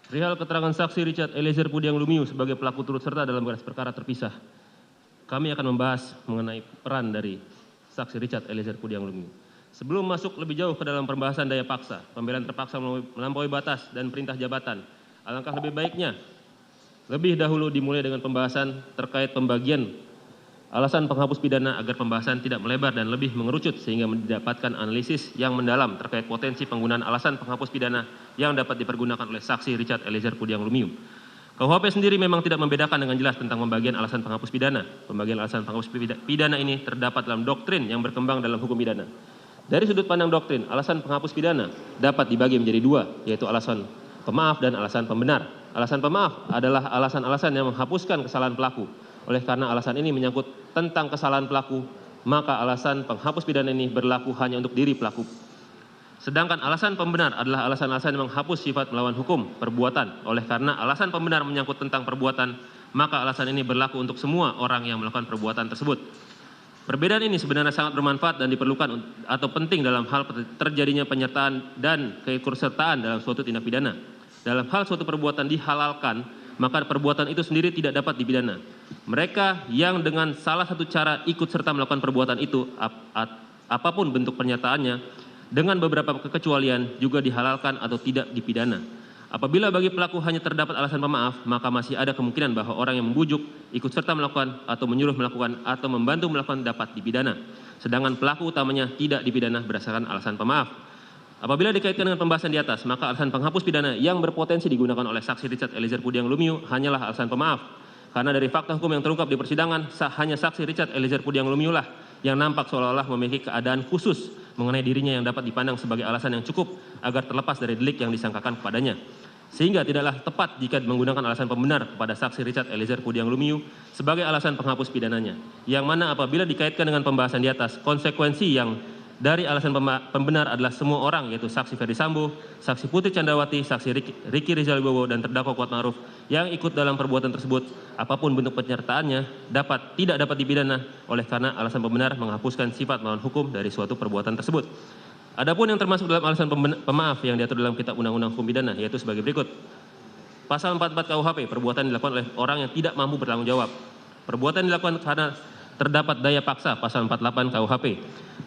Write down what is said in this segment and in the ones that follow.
Perihal keterangan saksi Richard Eliezer Pudiang Lumiu sebagai pelaku turut serta dalam berkas perkara terpisah, kami akan membahas mengenai peran dari saksi Richard Eliezer Pudiang Lumiu. Sebelum masuk lebih jauh ke dalam pembahasan daya paksa, pembelaan terpaksa melampaui batas dan perintah jabatan, alangkah lebih baiknya lebih dahulu dimulai dengan pembahasan terkait pembagian alasan penghapus pidana agar pembahasan tidak melebar dan lebih mengerucut sehingga mendapatkan analisis yang mendalam terkait potensi penggunaan alasan penghapus pidana yang dapat dipergunakan oleh saksi Richard Eliezer Pudiang Lumiu. KUHP sendiri memang tidak membedakan dengan jelas tentang pembagian alasan penghapus pidana. Pembagian alasan penghapus pidana ini terdapat dalam doktrin yang berkembang dalam hukum pidana. Dari sudut pandang doktrin, alasan penghapus pidana dapat dibagi menjadi dua, yaitu alasan pemaaf dan alasan pembenar. Alasan pemaaf adalah alasan-alasan yang menghapuskan kesalahan pelaku. Oleh karena alasan ini menyangkut tentang kesalahan pelaku, maka alasan penghapus pidana ini berlaku hanya untuk diri pelaku. Sedangkan alasan pembenar adalah alasan-alasan yang menghapus sifat melawan hukum, perbuatan. Oleh karena alasan pembenar menyangkut tentang perbuatan, maka alasan ini berlaku untuk semua orang yang melakukan perbuatan tersebut. Perbedaan ini sebenarnya sangat bermanfaat dan diperlukan atau penting dalam hal terjadinya penyertaan dan keikutsertaan dalam suatu tindak pidana. Dalam hal suatu perbuatan dihalalkan, maka perbuatan itu sendiri tidak dapat dipidana. Mereka yang dengan salah satu cara ikut serta melakukan perbuatan itu, apapun bentuk pernyataannya, dengan beberapa kekecualian juga dihalalkan atau tidak dipidana. Apabila bagi pelaku hanya terdapat alasan pemaaf, maka masih ada kemungkinan bahwa orang yang membujuk, ikut serta melakukan, atau menyuruh melakukan, atau membantu melakukan dapat dipidana. Sedangkan pelaku utamanya tidak dipidana berdasarkan alasan pemaaf. Apabila dikaitkan dengan pembahasan di atas, maka alasan penghapus pidana yang berpotensi digunakan oleh saksi Richard Eliezer Pudiang Lumiu hanyalah alasan pemaaf. Karena dari fakta hukum yang terungkap di persidangan, hanya saksi Richard Eliezer Pudiang Lumiu lah yang nampak seolah-olah memiliki keadaan khusus mengenai dirinya yang dapat dipandang sebagai alasan yang cukup agar terlepas dari delik yang disangkakan kepadanya. Sehingga tidaklah tepat jika menggunakan alasan pembenar kepada saksi Richard Eliezer Pudiang Lumiu sebagai alasan penghapus pidananya. Yang mana apabila dikaitkan dengan pembahasan di atas, konsekuensi yang dari alasan pembenar adalah semua orang, yaitu saksi Ferdi Sambo, saksi Putri Candrawati, saksi Ricky Rizal Wibowo, dan terdakwa Kuat Ma'ruf yang ikut dalam perbuatan tersebut, apapun bentuk penyertaannya, tidak dapat dipidana oleh karena alasan pembenar menghapuskan sifat melawan hukum dari suatu perbuatan tersebut. Adapun yang termasuk dalam alasan pemaaf yang diatur dalam Kitab Undang-Undang Hukum Pidana, yaitu sebagai berikut. Pasal 44 KUHP, perbuatan dilakukan oleh orang yang tidak mampu bertanggung jawab. Perbuatan dilakukan karena terdapat daya paksa, pasal 48 KUHP.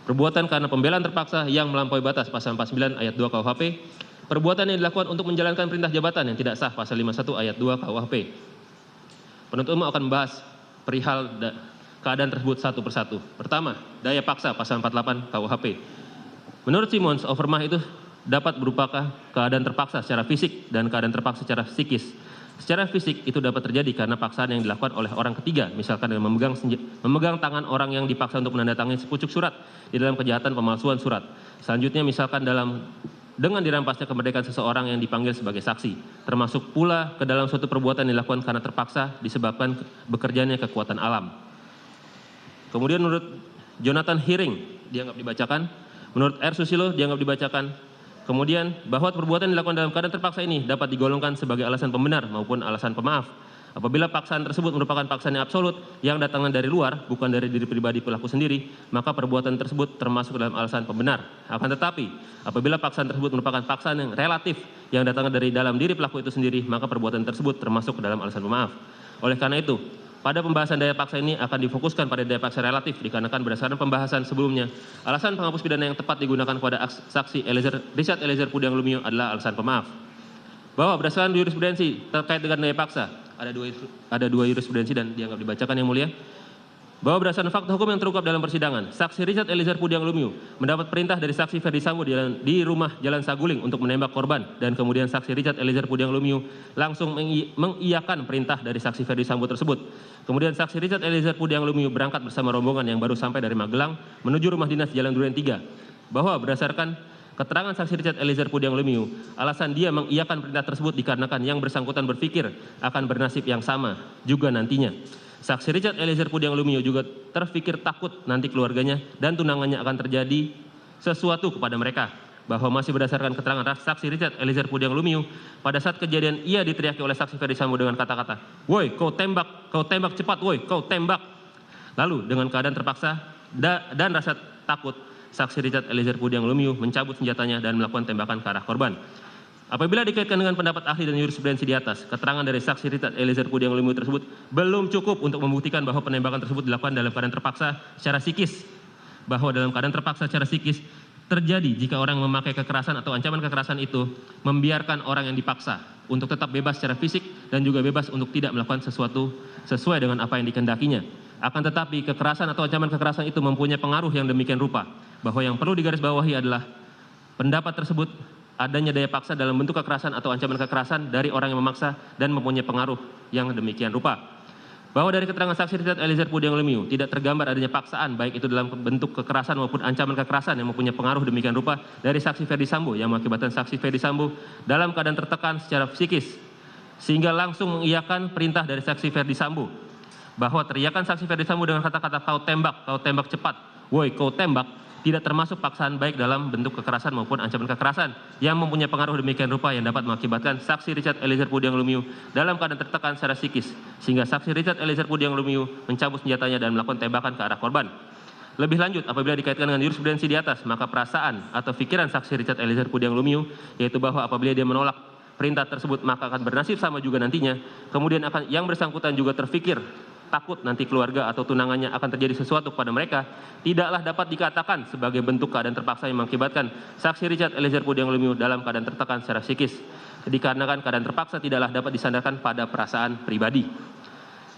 Perbuatan karena pembelaan terpaksa yang melampaui batas, pasal 49 ayat 2 KUHP. Perbuatan yang dilakukan untuk menjalankan perintah jabatan yang tidak sah, pasal 51 ayat 2 KUHP. Penuntut umum akan membahas perihal keadaan tersebut satu persatu. Pertama, daya paksa, pasal 48 KUHP. Menurut Simons, overmah itu dapat berupa keadaan terpaksa secara fisik dan keadaan terpaksa secara psikis. Secara fisik itu dapat terjadi karena paksaan yang dilakukan oleh orang ketiga, misalkan dengan memegang tangan orang yang dipaksa untuk menandatangani sepucuk surat di dalam kejahatan pemalsuan surat. Selanjutnya misalkan dengan dirampasnya kemerdekaan seseorang yang dipanggil sebagai saksi, termasuk pula ke dalam suatu perbuatan yang dilakukan karena terpaksa disebabkan bekerjanya kekuatan alam. Kemudian menurut Jonathan Hiring dianggap dibacakan, menurut R. Susilo dianggap dibacakan. Kemudian bahwa perbuatan yang dilakukan dalam keadaan terpaksa ini dapat digolongkan sebagai alasan pembenar maupun alasan pemaaf. Apabila paksaan tersebut merupakan paksaan yang absolut yang datangnya dari luar, bukan dari diri pribadi pelaku sendiri, maka perbuatan tersebut termasuk dalam alasan pembenar. Akan tetapi, apabila paksaan tersebut merupakan paksaan yang relatif yang datangnya dari dalam diri pelaku itu sendiri, maka perbuatan tersebut termasuk dalam alasan pemaaf. Oleh karena itu, pada pembahasan daya paksa ini akan difokuskan pada daya paksa relatif dikarenakan berdasarkan pembahasan sebelumnya, alasan penghapus pidana yang tepat digunakan kepada saksi Richard Eliezer Pudiang Lumiu adalah alasan pemaaf. Bahwa berdasarkan jurisprudensi terkait dengan daya paksa, ada dua jurisprudensi dan dianggap dibacakan yang mulia. Bahwa berdasarkan fakta hukum yang terungkap dalam persidangan, saksi Richard Eliezer Pudiang Lumiu mendapat perintah dari saksi Ferdi Sambo di rumah Jalan Saguling untuk menembak korban, dan kemudian saksi Richard Eliezer Pudiang Lumiu langsung mengiyakan perintah dari saksi Ferdi Sambo tersebut. Kemudian saksi Richard Eliezer Pudiang Lumiu berangkat bersama rombongan yang baru sampai dari Magelang menuju rumah dinas Jalan Duren 3. Bahwa berdasarkan keterangan saksi Richard Eliezer Pudiang Lumiu, alasan dia mengiyakan perintah tersebut dikarenakan yang bersangkutan berpikir akan bernasib yang sama juga nantinya. Saksi Richard Eliezer Pudiang Lumiu juga terpikir takut nanti keluarganya dan tunangannya akan terjadi sesuatu kepada mereka. Bahwa masih berdasarkan keterangan saksi Richard Eliezer Pudiang Lumiu, pada saat kejadian ia diteriaki oleh saksi Ferdi Sambo dengan kata-kata, "Woi, kau tembak cepat, woi, kau tembak." Lalu dengan keadaan terpaksa dan rasa takut, saksi Richard Eliezer Pudiang Lumiu mencabut senjatanya dan melakukan tembakan ke arah korban. Apabila dikaitkan dengan pendapat ahli dan jurisprudensi di atas, keterangan dari saksi Richard Eliezer Pudiang Lumiu tersebut belum cukup untuk membuktikan bahwa penembakan tersebut dilakukan dalam keadaan terpaksa secara psikis. Bahwa dalam keadaan terpaksa secara psikis terjadi jika orang memakai kekerasan atau ancaman kekerasan itu membiarkan orang yang dipaksa untuk tetap bebas secara fisik dan juga bebas untuk tidak melakukan sesuatu sesuai dengan apa yang dikehendakinya. Akan tetapi kekerasan atau ancaman kekerasan itu mempunyai pengaruh yang demikian rupa bahwa yang perlu digarisbawahi adalah pendapat tersebut adanya daya paksa dalam bentuk kekerasan atau ancaman kekerasan dari orang yang memaksa dan mempunyai pengaruh yang demikian rupa. Bahwa dari keterangan saksi Richard Eliezer Pudiang Lumiu tidak tergambar adanya paksaan baik itu dalam bentuk kekerasan maupun ancaman kekerasan yang mempunyai pengaruh demikian rupa dari saksi Ferdi Sambo yang mengakibatkan saksi Ferdi Sambo dalam keadaan tertekan secara psikis sehingga langsung mengiyakan perintah dari saksi Ferdi Sambo bahwa teriakan saksi Ferdi Sambo dengan kata-kata kau tembak cepat, woi kau tembak, tidak termasuk paksaan baik dalam bentuk kekerasan maupun ancaman kekerasan yang mempunyai pengaruh demikian rupa yang dapat mengakibatkan saksi Richard Eliezer Pudiang Lumiu dalam keadaan tertekan secara psikis sehingga saksi Richard Eliezer Pudiang Lumiu mencabut senjatanya dan melakukan tembakan ke arah korban. Lebih lanjut, apabila dikaitkan dengan jurisprudensi di atas, maka perasaan atau pikiran saksi Richard Eliezer Pudiang Lumiu yaitu bahwa apabila dia menolak perintah tersebut maka akan bernasib sama juga nantinya, kemudian akan yang bersangkutan juga terfikir takut nanti keluarga atau tunangannya akan terjadi sesuatu kepada mereka, tidaklah dapat dikatakan sebagai bentuk keadaan terpaksa yang mengakibatkan saksi Richard Eliezer Pudiang Lumiu dalam keadaan tertekan secara psikis. Dikarenakan keadaan terpaksa tidaklah dapat disandarkan pada perasaan pribadi.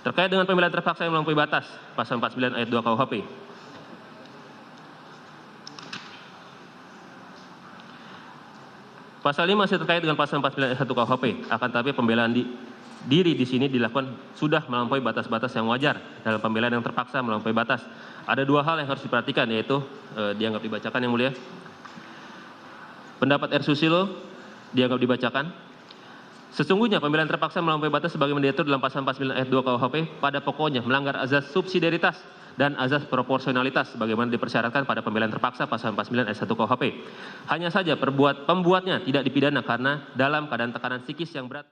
Terkait dengan pembelaan terpaksa yang melampaui batas, pasal 49 ayat 2 KUHP. Pasal 5 masih terkait dengan pasal 49 ayat 1 KUHP, akan tetapi pembelaan diri di sini dilakukan sudah melampaui batas-batas yang wajar dalam pembelaan yang terpaksa melampaui batas. Ada dua hal yang harus diperhatikan yaitu dianggap dibacakan yang mulia. Pendapat R. Susilo dianggap dibacakan. Sesungguhnya pembelaan terpaksa melampaui batas sebagaimana diatur dalam pasal 49 ayat 2 KUHP pada pokoknya melanggar azas subsidiaritas dan azas proporsionalitas sebagaimana dipersyaratkan pada pembelaan terpaksa pasal 49 ayat 1 KUHP. Hanya saja pembuatnya tidak dipidana karena dalam keadaan tekanan psikis yang berat.